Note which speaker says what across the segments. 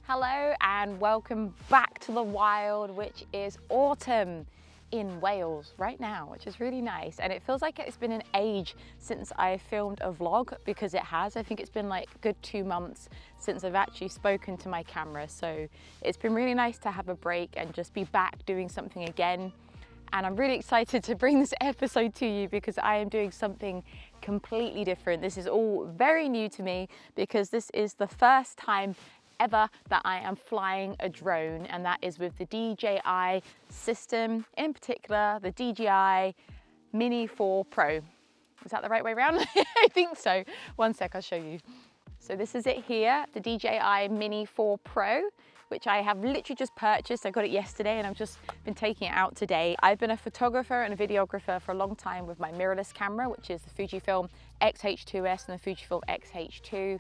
Speaker 1: Hello and welcome back to the wild, which is autumn in Wales right now, which is really nice. And it feels like it's been an age since I filmed a vlog, because it has. I think it's been like a good 2 months since I've actually spoken to my camera. So it's been really nice to have a break and just be back doing something again. And I'm really excited to bring this episode to you because I am doing something completely different. This is all very new to me because this is the first time ever that I am flying a drone, and that is with the DJI system, in particular the DJI Mini 4 Pro. Is that the right way around? I think so. One sec, I'll show you. So this is it here, the DJI Mini 4 Pro, which I have literally just purchased. I got it yesterday and I've just been taking it out today. I've been a photographer and a videographer for a long time with my mirrorless camera, which is the Fujifilm X-H2S and the Fujifilm X-H2.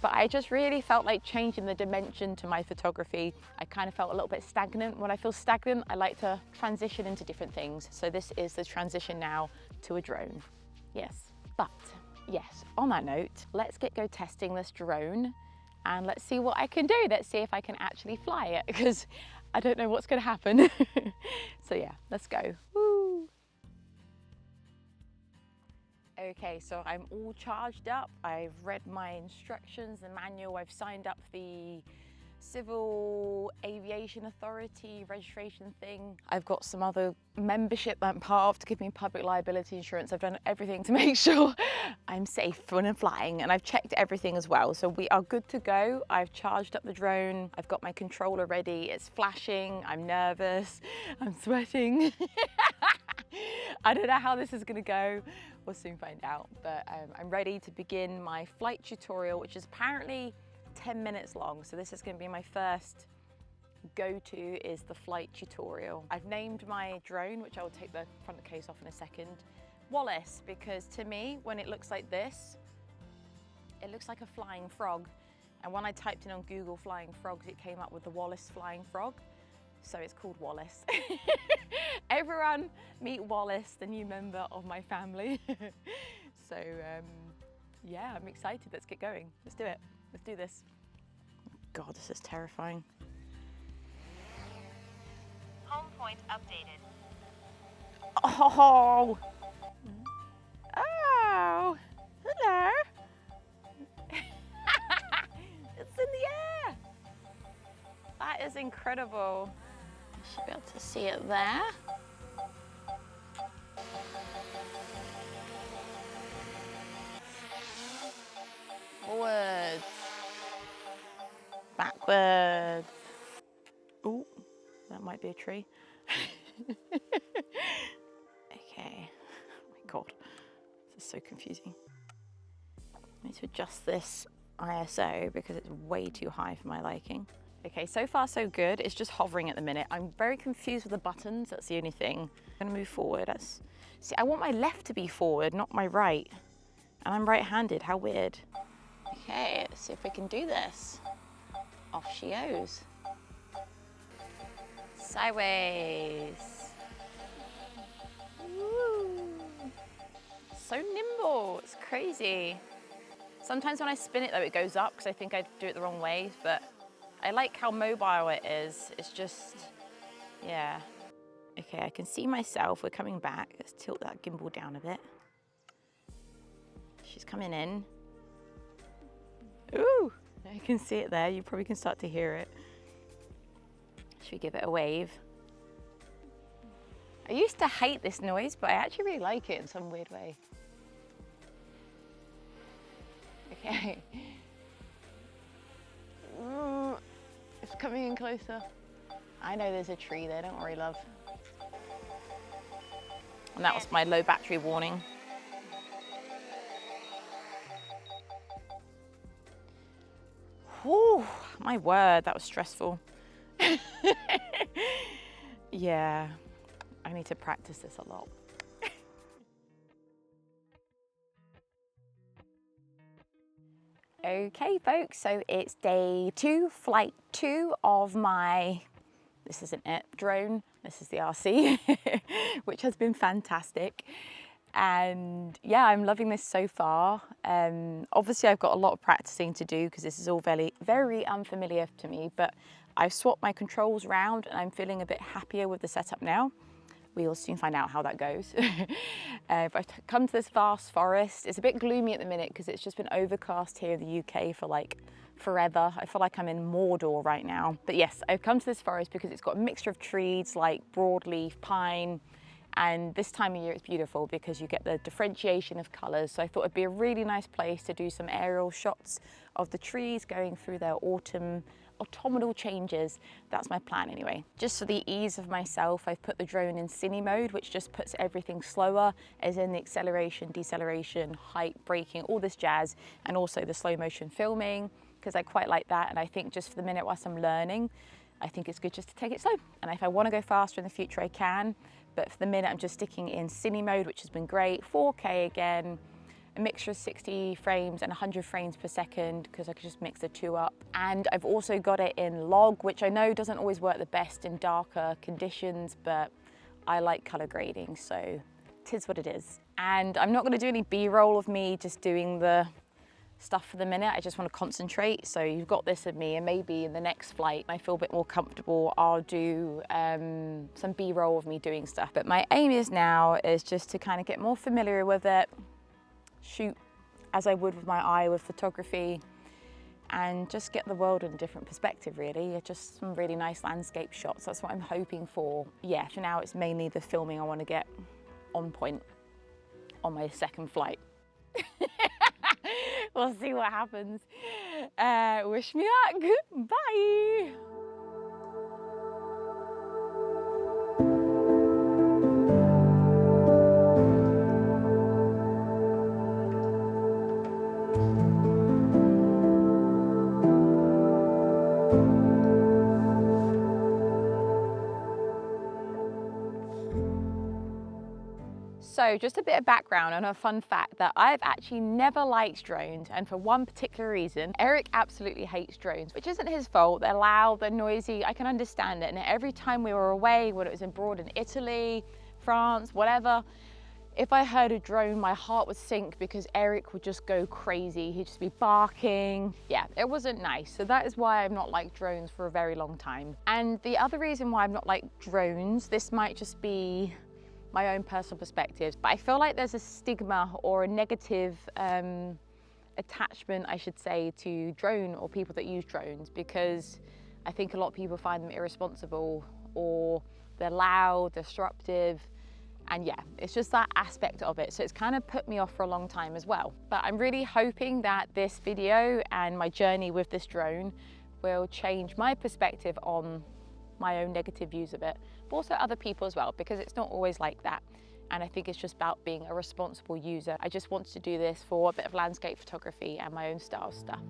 Speaker 1: But I just really felt like changing the dimension to my photography. I kind of felt a little bit stagnant. When I feel stagnant, I like to transition into different things. So this is the transition now to a drone. Yes, but yes, on that note, let's go testing this drone and let's see what I can do. Let's see if I can actually fly it, because I don't know what's gonna happen. So yeah, let's go. Woo. Okay, so I'm all charged up. I've read my instructions, the manual. I've signed up for the Civil Aviation Authority registration thing. I've got some other membership that I'm part of to give me public liability insurance. I've done everything to make sure I'm safe when I'm flying, and I've checked everything as well. So we are good to go. I've charged up the drone. I've got my controller ready. It's flashing. I'm nervous. I'm sweating. I don't know how this is gonna go. We'll soon find out, but I'm ready to begin my flight tutorial, which is apparently 10 minutes long. So this is gonna be my first go-to, is the flight tutorial. I've named my drone, which I will take the front case off in a second, Wallace, because to me, when it looks like this, it looks like a flying frog. And when I typed in on Google flying frogs, it came up with the Wallace flying frog. So it's called Wallace. Everyone meet Wallace, the new member of my family. So yeah, I'm excited. Let's get going. Let's do it. Let's do this. God, this is terrifying.
Speaker 2: Home point updated.
Speaker 1: Oh! Oh! Hello! It's in the air! That is incredible. You should be able to see it there. Forwards. Backwards. Oh, that might be a tree. Okay. Oh my God, this is so confusing. I need to adjust this ISO because it's way too high for my liking. Okay, so far so good. It's just hovering at the minute. I'm very confused with the buttons. That's the only thing. I'm gonna move forward. See, I want my left to be forward, not my right. And I'm right-handed. How weird. Okay, let's see if we can do this. Off she goes. Sideways. Woo. So nimble, it's crazy. Sometimes when I spin it though, it goes up because I think I do it the wrong way, but I like how mobile it is. It's just, yeah. Okay, I can see myself. We're coming back. Let's tilt that gimbal down a bit. She's coming in. Ooh, I can see it there. You probably can start to hear it. Should we give it a wave? I used to hate this noise, but I actually really like it in some weird way. Okay. Ooh, it's coming in closer. I know there's a tree there, don't worry, love. And that was my low battery warning. Whew, my word, that was stressful. Yeah, I need to practice this a lot. Okay, folks, so it's day 2, flight 2 of my, this isn't it, drone. This is the RC, which has been fantastic. And yeah, I'm loving this so far. Obviously I've got a lot of practicing to do because this is all very unfamiliar to me, but I've swapped my controls around and I'm feeling a bit happier with the setup now. We'll soon find out how that goes. But I've come to this vast forest. It's a bit gloomy at the minute because it's just been overcast here in the UK for like forever. I feel like I'm in Mordor right now. But yes, I've come to this forest because it's got a mixture of trees like broadleaf, pine, and this time of year it's beautiful because you get the differentiation of colours. So I thought it'd be a really nice place to do some aerial shots of the trees going through their autumnal changes. That's my plan anyway. Just for the ease of myself, I've put the drone in cine mode, which just puts everything slower, as in the acceleration, deceleration, height, braking, all this jazz, and also the slow motion filming, because I quite like that. And I think just for the minute whilst I'm learning, I think it's good just to take it slow. And if I want to go faster in the future, I can. But for the minute, I'm just sticking in cine mode, which has been great. 4K again, a mixture of 60 frames and 100 frames per second because I could just mix the two up. And I've also got it in log, which I know doesn't always work the best in darker conditions, but I like color grading, so 'tis what it is. And I'm not going to do any B-roll of me just doing the stuff for the minute. I just want to concentrate. So you've got this of me, and maybe in the next flight I feel a bit more comfortable, I'll do some B-roll of me doing stuff. But my aim is just to kind of get more familiar with it, shoot as I would with my eye with photography, and just get the world in a different perspective really. Just some really nice landscape shots. That's what I'm hoping for. Yeah, for now it's mainly the filming I want to get on point on my second flight. We'll see what happens. Wish me luck. Bye. So just a bit of background and a fun fact that I've actually never liked drones, and for one particular reason. Eric absolutely hates drones, which isn't his fault. They're loud, they're noisy, I can understand it. And every time we were away, whether it was abroad in Italy, France, whatever, if I heard a drone, my heart would sink because Eric would just go crazy. He'd just be barking. Yeah, it wasn't nice. So that is why I've not liked drones for a very long time. And the other reason why I've not liked drones, this might just be my own personal perspectives, but I feel like there's a stigma or a negative attachment, I should say, to drone or people that use drones, because I think a lot of people find them irresponsible or they're loud, disruptive, and yeah, it's just that aspect of it. So it's kind of put me off for a long time as well. But I'm really hoping that this video and my journey with this drone will change my perspective on my own negative views of it, but also other people as well, because it's not always like that. And I think it's just about being a responsible user. I just wanted to do this for a bit of landscape photography and my own style stuff.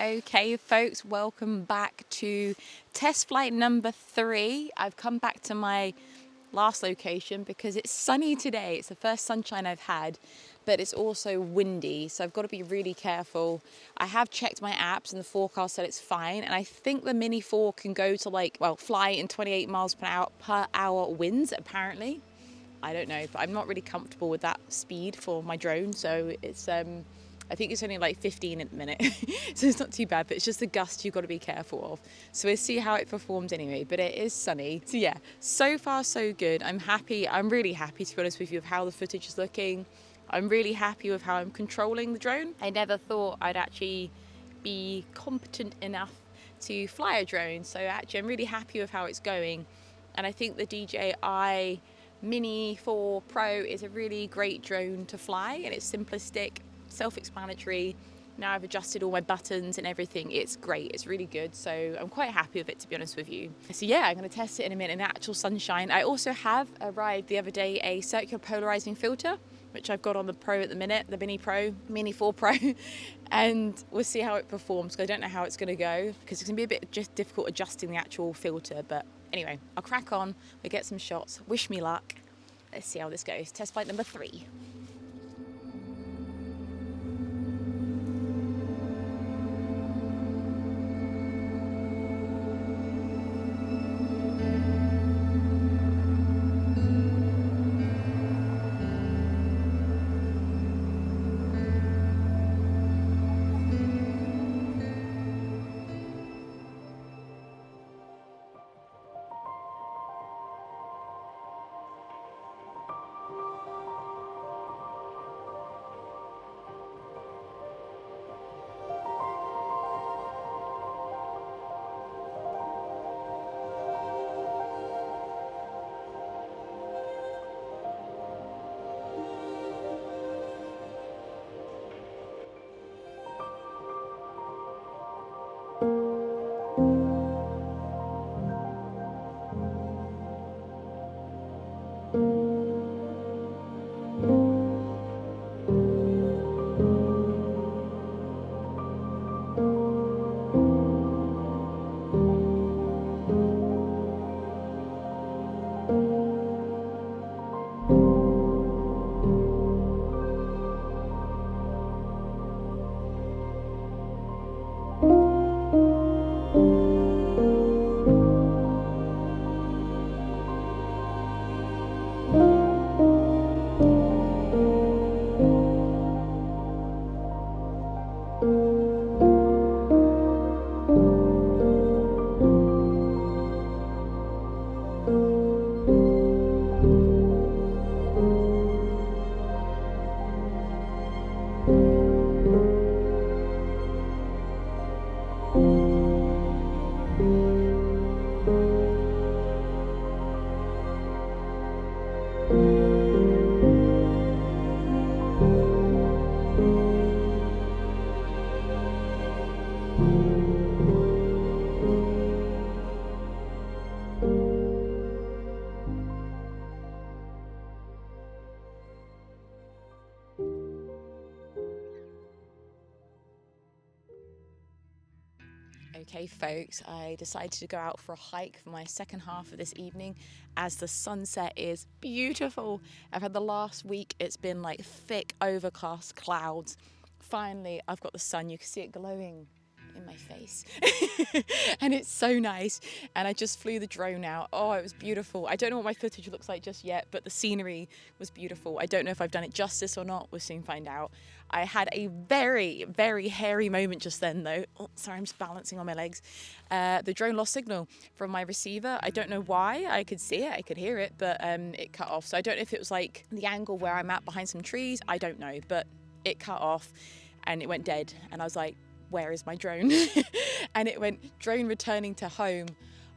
Speaker 1: Okay folks, welcome back to test flight number 3. I've come back to my last location because it's sunny today. It's the first sunshine I've had, but it's also windy, so I've got to be really careful. I have checked my apps and the forecast said it's fine, and I think the Mini 4 can go to fly in 28 miles per hour winds apparently. I don't know, but I'm not really comfortable with that speed for my drone. So it's, I think it's only like 15 at the minute, so it's not too bad, but it's just the gust you've got to be careful of. So we'll see how it performs anyway, but it is sunny. So yeah, so far so good. I'm happy. I'm really happy, to be honest with you, of how the footage is looking. I'm really happy with how I'm controlling the drone. I never thought I'd actually be competent enough to fly a drone. So actually I'm really happy with how it's going. And I think the DJI Mini 4 Pro is a really great drone to fly, and it's simplistic, self-explanatory. Now I've adjusted all my buttons and everything. It's great, it's really good. So I'm quite happy with it, to be honest with you. So yeah, I'm gonna test it in a minute in actual sunshine. I also have arrived the other day a circular polarizing filter, which I've got on the Pro at the minute, the Mini 4 Pro, and we'll see how it performs, because I don't know how it's gonna go, because it's gonna be a bit just difficult adjusting the actual filter. But anyway, I'll crack on, we'll get some shots. Wish me luck. Let's see how this goes. Test flight number 3. Okay folks, I decided to go out for a hike for my second half of this evening as the sunset is beautiful. I've had the last week, it's been like thick overcast clouds. Finally, I've got the sun, you can see it glowing in my face and it's so nice. And I just flew the drone out. Oh, it was beautiful. I don't know what my footage looks like just yet, but the scenery was beautiful. I don't know if I've done it justice or not. We'll soon find out. I had a very, very hairy moment just then though. Oh, sorry, I'm just balancing on my legs. The drone lost signal from my receiver. I don't know why. I could see it, I could hear it, but it cut off. So I don't know if it was like the angle where I'm at behind some trees. I don't know, but it cut off and it went dead. And I was like, where is my drone? And it went drone returning to home.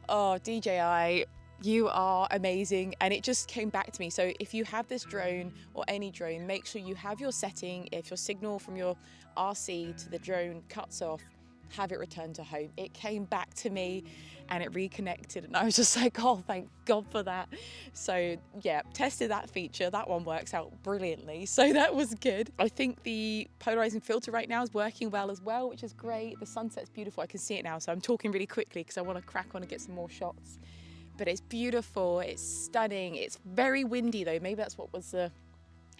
Speaker 1: Oh, DJI, you are amazing. And it just came back to me. So if you have this drone or any drone, make sure you have your setting. If your signal from your RC to the drone cuts off, have it return to home. It came back to me and it reconnected and I was just like, oh, thank God for that. So yeah, tested that feature. That one works out brilliantly. So that was good. I think the polarizing filter right now is working well as well, which is great. The sunset's beautiful. I can see it now. So I'm talking really quickly because I want to crack on and get some more shots. But it's beautiful. It's stunning. It's very windy though. Maybe that's what was the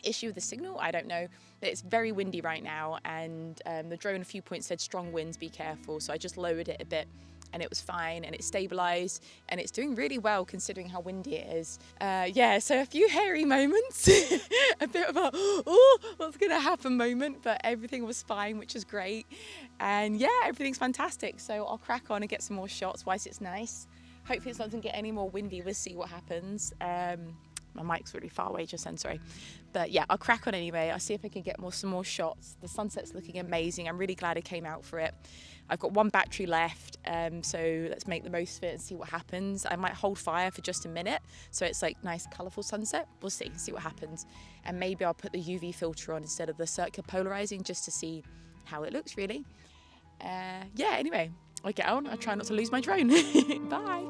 Speaker 1: issue with the signal, I don't know, but it's very windy right now, and the drone a few points said strong winds, be careful, so I just lowered it a bit and it was fine, and it stabilized, and it's doing really well considering how windy it is. Yeah, so a few hairy moments, a bit of a oh, what's gonna happen moment, but everything was fine, which is great. And yeah, everything's fantastic, so I'll crack on and get some more shots whilst it's nice. Hopefully it doesn't get any more windy, we'll see what happens. My mic's really far away, just then, sorry. But yeah, I'll crack on anyway. I'll see if I can get some more shots. The sunset's looking amazing. I'm really glad I came out for it. I've got one battery left, so let's make the most of it and see what happens. I might hold fire for just a minute, so it's like nice colourful sunset. We'll see what happens. And maybe I'll put the UV filter on instead of the circular polarizing, just to see how it looks, really. Yeah, anyway, I get on. I try not to lose my drone. Bye.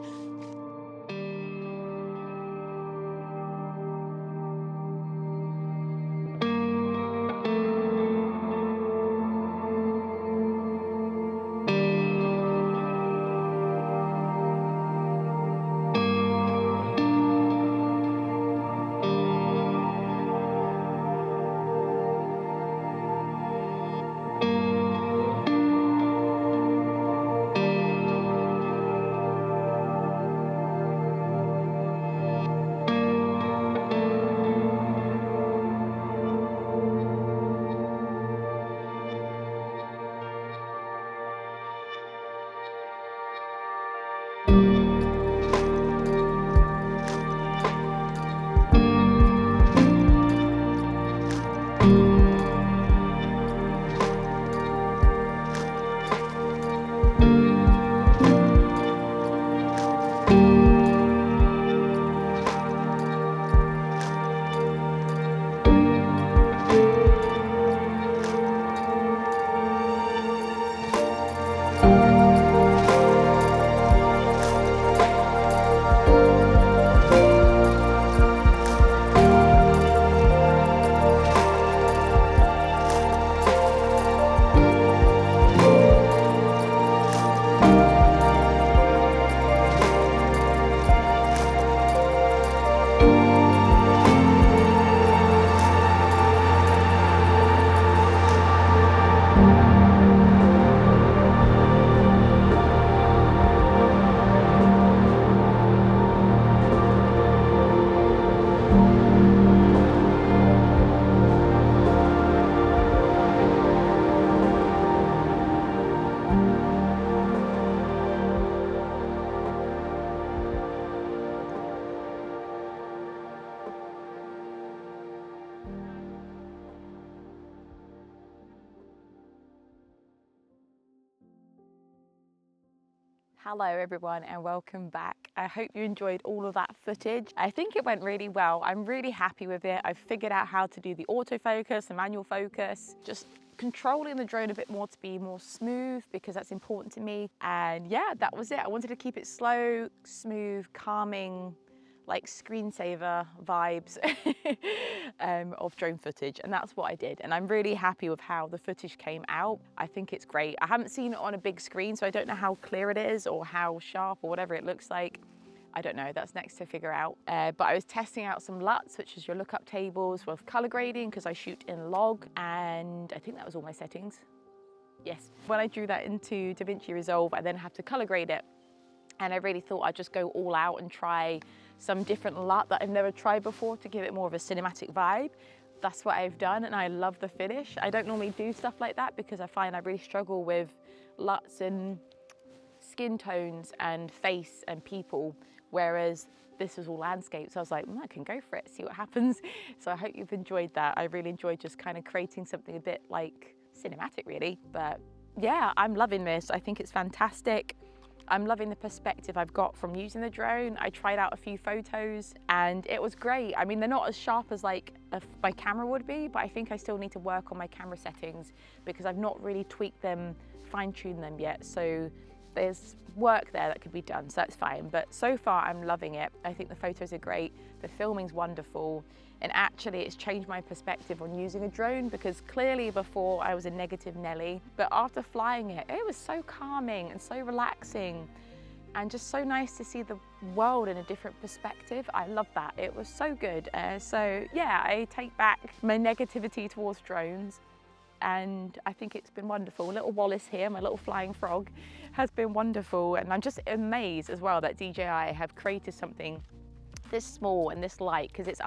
Speaker 1: Hello everyone and welcome back. I hope you enjoyed all of that footage. I think it went really well. I'm really happy with it. I've figured out how to do the autofocus, the manual focus, just controlling the drone a bit more to be more smooth because that's important to me. And yeah, that was it. I wanted to keep it slow, smooth, calming, like screensaver vibes of drone footage, and that's what I did, and I'm really happy with how the footage came out. I think it's great. I haven't seen it on a big screen, so I don't know how clear it is or how sharp or whatever it looks like. I don't know, that's next to figure out. But I was testing out some LUTs, which is your lookup tables with color grading, because I shoot in log, and I think that was all my settings. Yes, when I drew that into DaVinci Resolve, I then have to color grade it, and I really thought I'd just go all out and try some different LUT that I've never tried before to give it more of a cinematic vibe. That's what I've done, and I love the finish. I don't normally do stuff like that because I find I really struggle with LUTs and skin tones and face and people, whereas this was all landscape. So I was like, I can go for it, see what happens. So I hope you've enjoyed that. I really enjoyed just kind of creating something a bit like cinematic, really. But yeah, I'm loving this. I think it's fantastic. I'm loving the perspective I've got from using the drone. I tried out a few photos and it was great. I mean, they're not as sharp as like my camera would be, but I think I still need to work on my camera settings because I've not really tweaked them, fine-tuned them yet. So there's work there that could be done, so that's fine. But so far I'm loving it. I think the photos are great. The filming's wonderful. And actually it's changed my perspective on using a drone, because clearly before I was a negative Nelly, but after flying it, it was so calming and so relaxing. and just so nice to see the world in a different perspective. I love that. It was so good. So yeah, I take back my negativity towards drones, and I think it's been wonderful. Little Wallace here, my little flying frog, has been wonderful, and I'm just amazed as well that DJI have created something this small and this light, because it's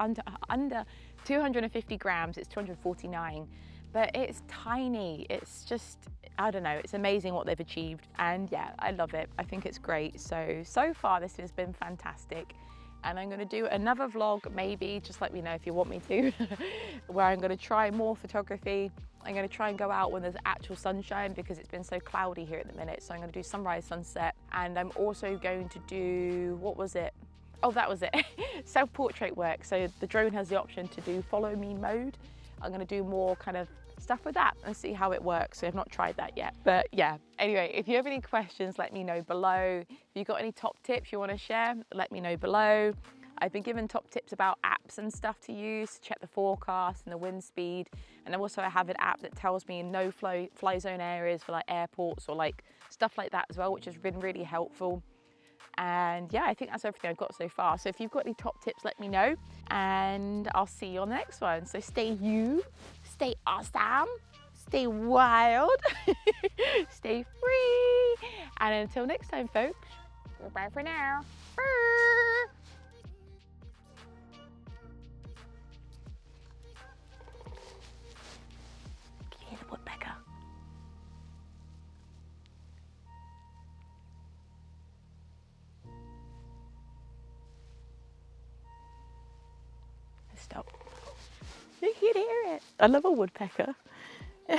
Speaker 1: under 250 grams, it's 249, but it's tiny. It's just, I don't know, it's amazing what they've achieved, and yeah, I love it. I think it's great. So far this has been fantastic, and I'm going to do another vlog, maybe, just let me know if you want me to, where I'm going to try more photography. I'm going to try and go out when there's actual sunshine, because it's been so cloudy here at the minute. So I'm going to do sunrise, sunset, and I'm also going to do, what was it? Oh, that was it, self-portrait work. So the drone has the option to do follow me mode. I'm going to do more kind of stuff with that and see how it works. So I've not tried that yet, but yeah. Anyway, if you have any questions, let me know below. If you've got any top tips you want to share, let me know below. I've been given top tips about apps and stuff to use to check the forecast and the wind speed. And also I have an app that tells me no fly zone areas for like airports or like stuff like that as well, which has been really helpful. And yeah, I think that's everything I've got so far. So if you've got any top tips, let me know, and I'll see you on the next one. So stay stay awesome, stay wild, stay free. And until next time, folks, goodbye for now. Can you hear the woodpecker? Stop. You can hear it. I love a woodpecker. I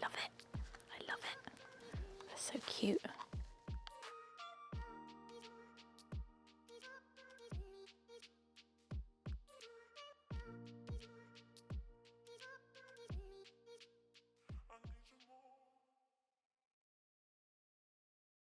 Speaker 1: love it. I love it. They're so cute.